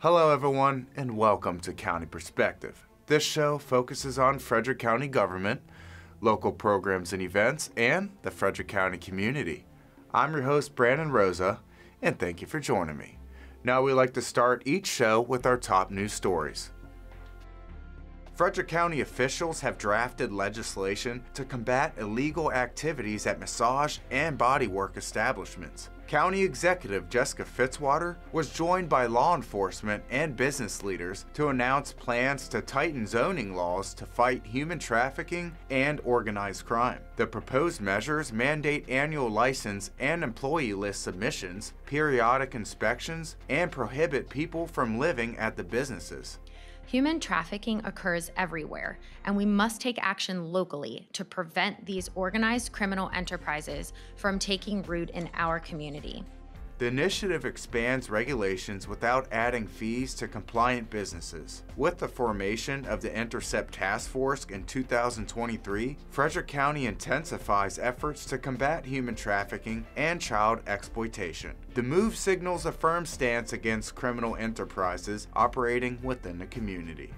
Hello everyone, and welcome to County Perspective. This show focuses on Frederick County government, local programs and events, and the Frederick County community. I'm your host, Brandon Rosa, and thank you for joining me. Now we like to start each show with our top news stories. Frederick County officials have drafted legislation to combat illegal activities at massage and bodywork establishments. County Executive Jessica Fitzwater was joined by law enforcement and business leaders to announce plans to tighten zoning laws to fight human trafficking and organized crime. The proposed measures mandate annual license and employee list submissions, periodic inspections, and prohibit people from living at the businesses. Human trafficking occurs everywhere, and we must take action locally to prevent these organized criminal enterprises from taking root in our community. The initiative expands regulations without adding fees to compliant businesses. With the formation of the Intercept Task Force in 2023, Frederick County intensifies efforts to combat human trafficking and child exploitation. The move signals a firm stance against criminal enterprises operating within the community.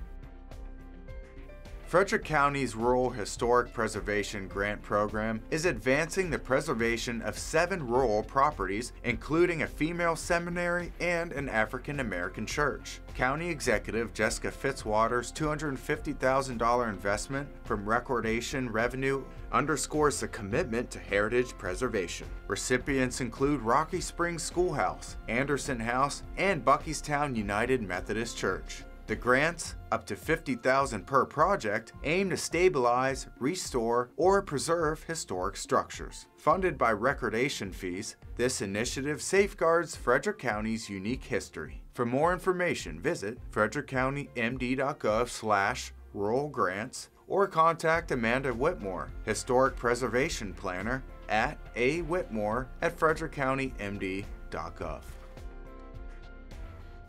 Frederick County's Rural Historic Preservation Grant Program is advancing the preservation of 7 rural properties, including a female seminary and an African American church. County Executive Jessica Fitzwater's $250,000 investment from recordation revenue underscores the commitment to heritage preservation. Recipients include Rocky Springs Schoolhouse, Anderson House, and Buckystown United Methodist Church. The grants, up to $50,000 per project, aim to stabilize, restore, or preserve historic structures. Funded by recordation fees, this initiative safeguards Frederick County's unique history. For more information, visit frederickcountymd.gov/rural grants or contact Amanda Whitmore, Historic Preservation Planner, at awhitmore@frederickcountymd.gov.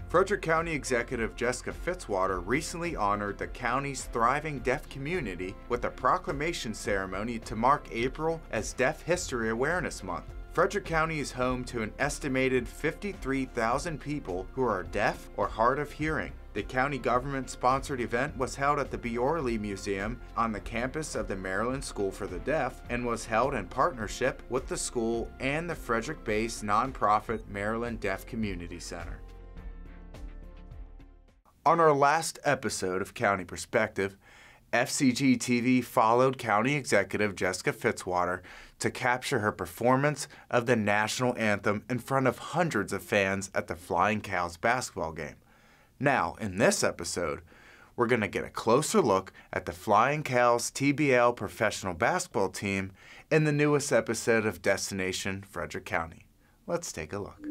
Frederick County Executive Jessica Fitzwater recently honored the county's thriving deaf community with a proclamation ceremony to mark April as Deaf History Awareness Month. Frederick County is home to an estimated 53,000 people who are deaf or hard of hearing. The county government-sponsored event was held at the Biorley Museum on the campus of the Maryland School for the Deaf and was held in partnership with the school and the Frederick-based nonprofit Maryland Deaf Community Center. On our last episode of County Perspective, FCG-TV followed County Executive Jessica Fitzwater to capture her performance of the national anthem in front of hundreds of fans at the Flying Cows basketball game. Now, in this episode, we're going to get a closer look at the Flying Cows TBL professional basketball team in the newest episode of Destination Frederick County. Let's take a look.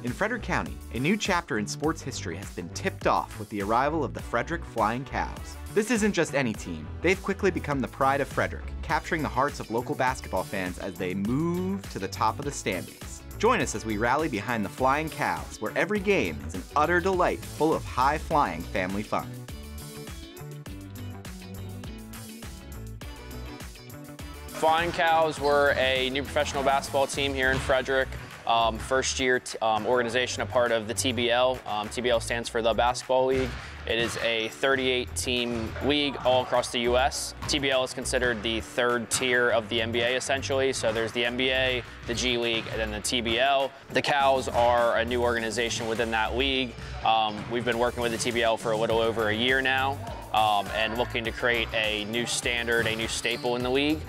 In Frederick County, a new chapter in sports history has been tipped off with the arrival of the Frederick Flying Cows. This isn't just any team. They've quickly become the pride of Frederick, capturing the hearts of local basketball fans as they move to the top of the standings. Join us as we rally behind the Flying Cows, where every game is an utter delight full of high-flying family fun. Flying Cows were a new professional basketball team here in Frederick. First year organization, a part of the TBL. TBL stands for the Basketball League. It is a 38-team league all across the U.S. TBL is considered the third tier of the NBA, essentially. So there's the NBA, the G League, and then the TBL. The Cows are a new organization within that league. We've been working with the TBL for a little over a year now, and looking to create a new standard, a new staple in the league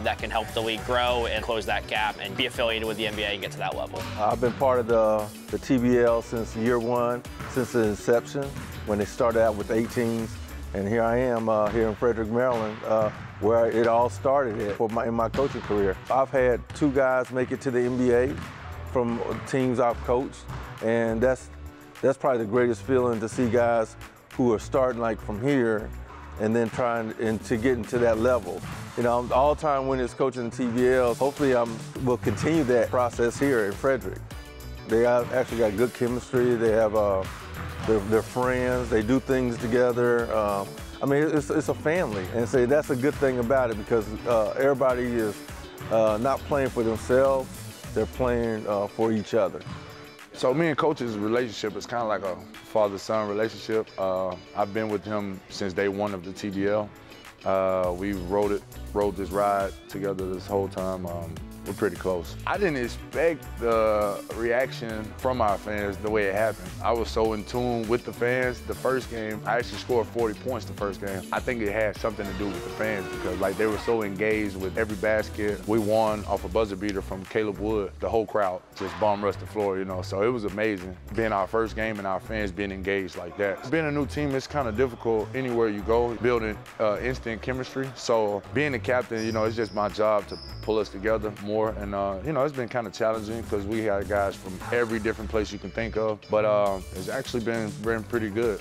that can help the league grow and close that gap and be affiliated with the NBA and get to that level. I've been part of the TBL since year one, since the inception, when they started out with 8 teams. And here I am here in Frederick, Maryland, where it all started in my coaching career. I've had 2 guys make it to the NBA from teams I've coached, and that's probably the greatest feeling, to see guys who are starting like from here and then trying to get into that level. You know, I'm all-time winners coaching the TBL. Hopefully we'll continue that process here in Frederick. They actually got good chemistry. They have, they're friends. They do things together. I mean, it's a family, and so that's a good thing about it, because everybody is not playing for themselves. They're playing for each other. So me and Coach's relationship is kind of like a father-son relationship. I've been with him since day one of the TBL. We rode this ride together this whole time. We're pretty close. I didn't expect the reaction from our fans the way it happened. I was so in tune with the fans. The first game, I actually scored 40 points the first game. I think it had something to do with the fans because like they were so engaged with every basket. We won off a buzzer beater from Caleb Wood. The whole crowd just bomb rushed the floor, you know, so it was amazing being our first game and our fans being engaged like that. Being a new team, it's kind of difficult anywhere you go, building instant chemistry. So being the captain, you know, it's just my job to pull us together more. And, you know, it's been kind of challenging because we had guys from every different place you can think of. But it's actually been pretty good.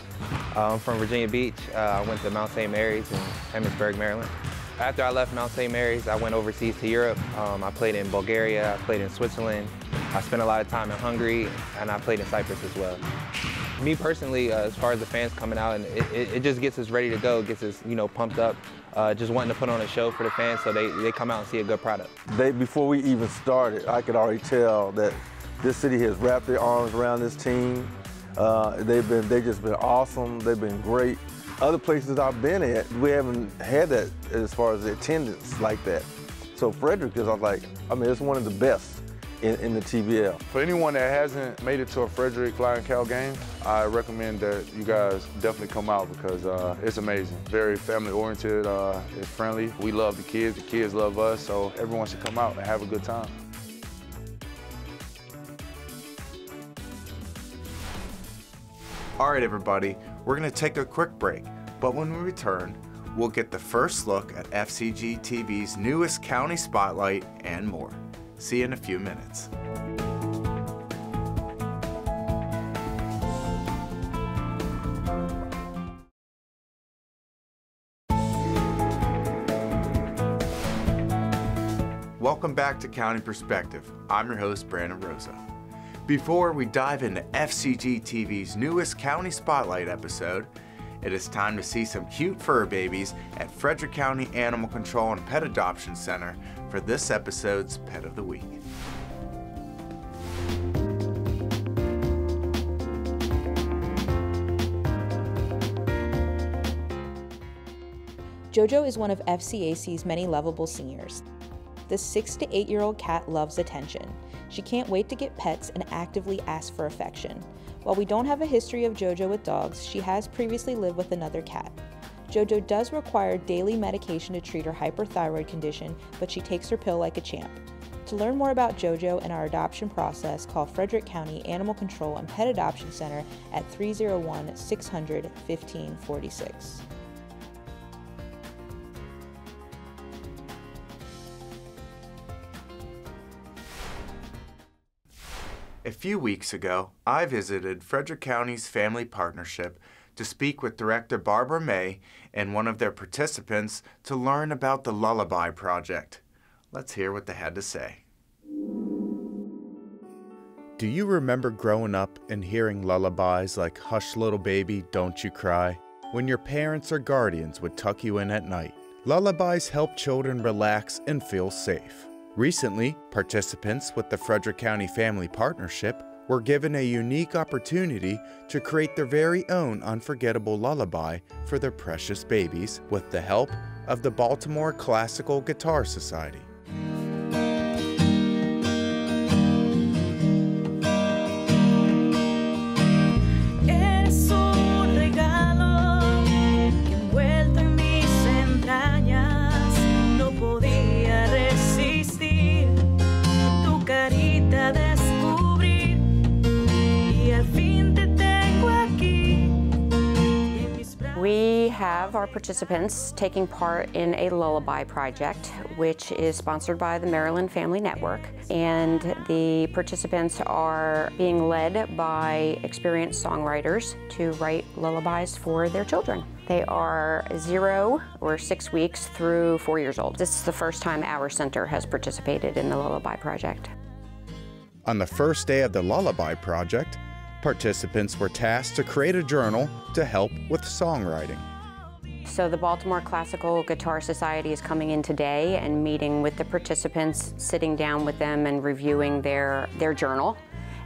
I'm from Virginia Beach. I went to Mount St. Mary's in Emmitsburg, Maryland. After I left Mount St. Mary's, I went overseas to Europe. I played in Bulgaria, I played in Switzerland. I spent a lot of time in Hungary, and I played in Cyprus as well. Me personally, as far as the fans coming out, and it just gets us ready to go, gets us, you know, pumped up, just wanting to put on a show for the fans so they come out and see a good product. Before we even started, I could already tell that this city has wrapped their arms around this team. They've just been awesome. They've been great. Other places I've been at, we haven't had that as far as the attendance like that. So Frederick is like, I mean, it's one of the best in the TBL. For anyone that hasn't made it to a Frederick Flying Cow game, I recommend that you guys definitely come out because it's amazing. Very family oriented, it's friendly. We love the kids love us, so everyone should come out and have a good time. All right, everybody, we're gonna take a quick break, but when we return, we'll get the first look at FCG-TV's newest county spotlight and more. See you in a few minutes. Welcome back to County Perspective. I'm your host, Brandon Rosa. Before we dive into FCG-TV's newest County Spotlight episode, it is time to see some cute fur babies at Frederick County Animal Control and Pet Adoption Center for this episode's Pet of the Week. JoJo is one of FCAC's many lovable seniors. This 6 to 8-year-old cat loves attention. She can't wait to get pets and actively asks for affection. While we don't have a history of JoJo with dogs, she has previously lived with another cat. JoJo does require daily medication to treat her hyperthyroid condition, but she takes her pill like a champ. To learn more about JoJo and our adoption process, call Frederick County Animal Control and Pet Adoption Center at 301-600-1546. A few weeks ago, I visited Frederick County's Family Partnership to speak with Director Barbara May and one of their participants to learn about the Lullaby Project. Let's hear what they had to say. Do you remember growing up and hearing lullabies like "Hush Little Baby, Don't You Cry" when your parents or guardians would tuck you in at night? Lullabies help children relax and feel safe. Recently, participants with the Frederick County Family Partnership were given a unique opportunity to create their very own unforgettable lullaby for their precious babies with the help of the Baltimore Classical Guitar Society. We have our participants taking part in a Lullaby Project, which is sponsored by the Maryland Family Network. And the participants are being led by experienced songwriters to write lullabies for their children. They are 0 or 6 weeks through 4 years old. This is the first time our center has participated in the Lullaby Project. On the first day of the Lullaby Project, participants were tasked to create a journal to help with songwriting. So the Baltimore Classical Guitar Society is coming in today and meeting with the participants, sitting down with them and reviewing their journal.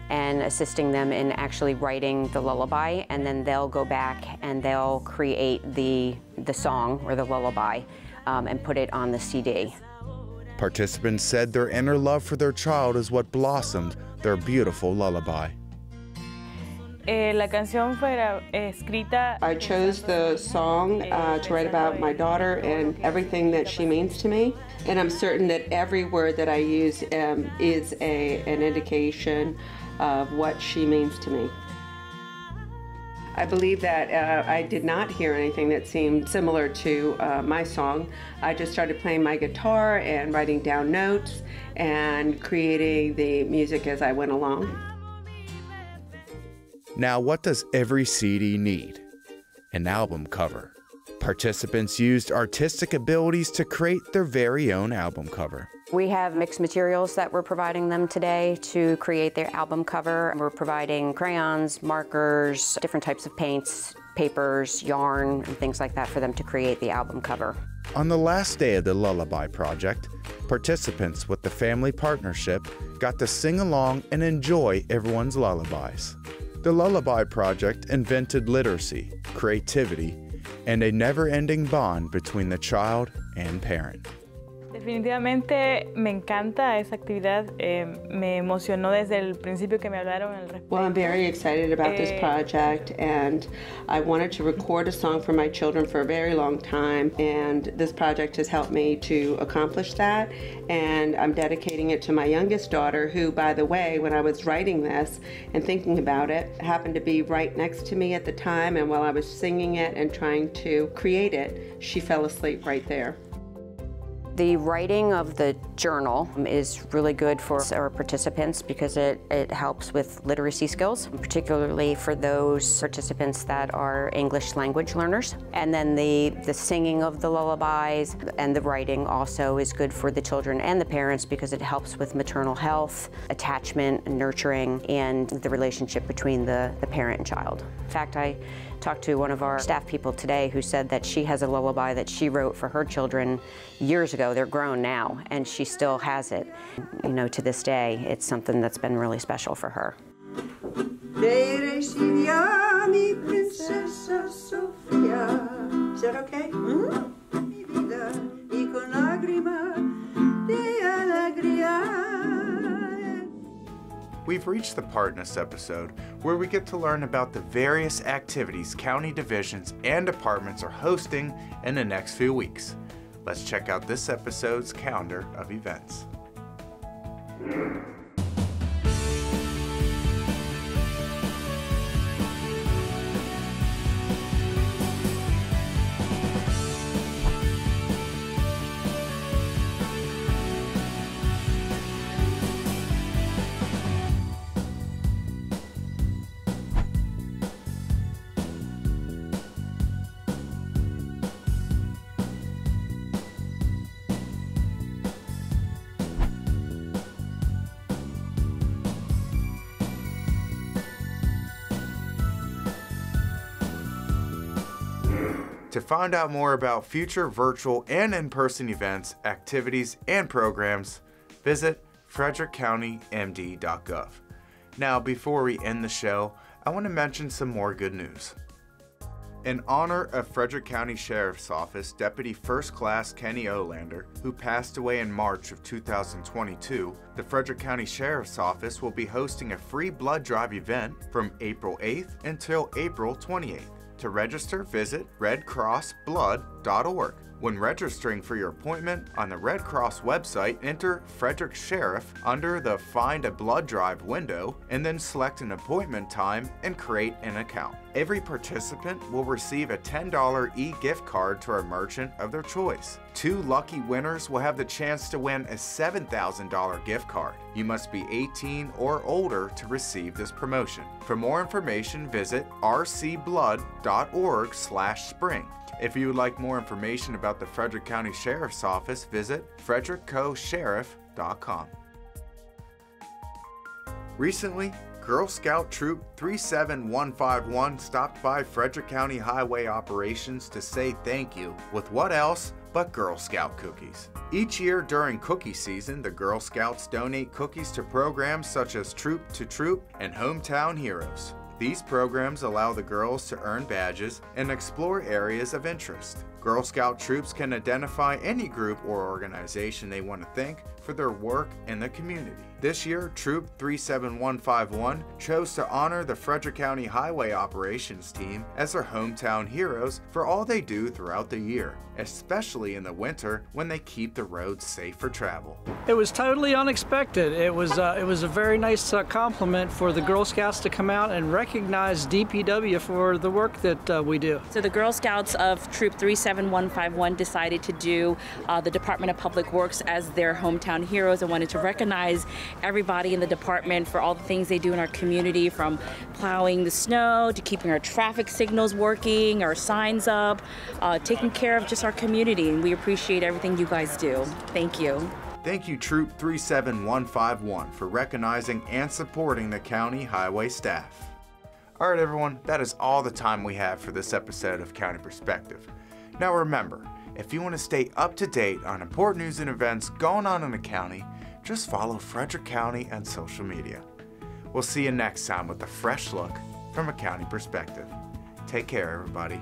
and assisting them in actually writing the lullaby, and then they'll go back and they'll create the song or the lullaby and put it on the CD. Participants said their inner love for their child is what blossomed their beautiful lullaby. La canción fue escrita. I chose the song to write about my daughter and everything that she means to me. And I'm certain that every word that I use is an indication of what she means to me. I believe that I did not hear anything that seemed similar to my song. I just started playing my guitar and writing down notes and creating the music as I went along. Now, what does every CD need? An album cover. Participants used artistic abilities to create their very own album cover. We have mixed materials that we're providing them today to create their album cover. We're providing crayons, markers, different types of paints, papers, yarn, and things like that for them to create the album cover. On the last day of the Lullaby Project, participants with the Family Partnership got to sing along and enjoy everyone's lullabies. The Lullaby Project invented literacy, creativity, and a never-ending bond between the child and parent. Definitivamente me encanta esa actividad, me emocionó desde el principio que me hablaron al respecto. Well, I'm very excited about this project, and I wanted to record a song for my children for a very long time, and this project has helped me to accomplish that, and I'm dedicating it to my youngest daughter, who, by the way, when I was writing this and thinking about it, happened to be right next to me at the time, and while I was singing it and trying to create it, she fell asleep right there. The writing of the journal is really good for our participants because it helps with literacy skills, particularly for those participants that are English language learners. And then the singing of the lullabies and the writing also is good for the children and the parents because it helps with maternal health, attachment, nurturing, and the relationship between the parent and child. In fact, I talked to one of our staff people today who said that she has a lullaby that she wrote for her children years ago. They're grown now, and she still has it. You know, to this day, it's something that's been really special for her. Is that okay? We've reached the part in this episode where we get to learn about the various activities county divisions and departments are hosting in the next few weeks. Let's check out this episode's calendar of events. To find out more about future virtual and in-person events, activities, and programs, visit frederickcountymd.gov. Now, before we end the show, I want to mention some more good news. In honor of Frederick County Sheriff's Office Deputy First Class Kenny Olander, who passed away in March of 2022, the Frederick County Sheriff's Office will be hosting a free blood drive event from April 8th until April 28th. To register, visit redcrossblood.org. When registering for your appointment on the Red Cross website, enter Frederick Sheriff under the Find a Blood Drive window and then select an appointment time and create an account. Every participant will receive a $10 e-gift card to a merchant of their choice. 2 lucky winners will have the chance to win a $7,000 gift card. You must be 18 or older to receive this promotion. For more information, visit rcblood.org/spring. If you would like more information about the Frederick County Sheriff's Office, visit frederickcosheriff.com. Recently, Girl Scout Troop 37151 stopped by Frederick County Highway Operations to say thank you with what else but Girl Scout cookies. Each year during cookie season, the Girl Scouts donate cookies to programs such as Troop to Troop and Hometown Heroes. These programs allow the girls to earn badges and explore areas of interest. Girl Scout troops can identify any group or organization they want to thank for their work in the community. This year, Troop 37151 chose to honor the Frederick County Highway Operations Team as their hometown heroes for all they do throughout the year, especially in the winter when they keep the roads safe for travel. It was totally unexpected. It was a very nice compliment for the Girl Scouts to come out and recognize DPW for the work that we do. So the Girl Scouts of Troop 37151 decided to do the Department of Public Works as their hometown heroes and wanted to recognize everybody in the department for all the things they do in our community, from plowing the snow to keeping our traffic signals working, our signs up, taking care of just our community, and we appreciate everything you guys do. Thank you. Thank you, Troop 37151, for recognizing and supporting the county highway staff. All right, everyone, that is all the time we have for this episode of County Perspective. Now remember, if you want to stay up to date on important news and events going on in the county, just follow Frederick County on social media. We'll see you next time with a fresh look from a county perspective. Take care, everybody.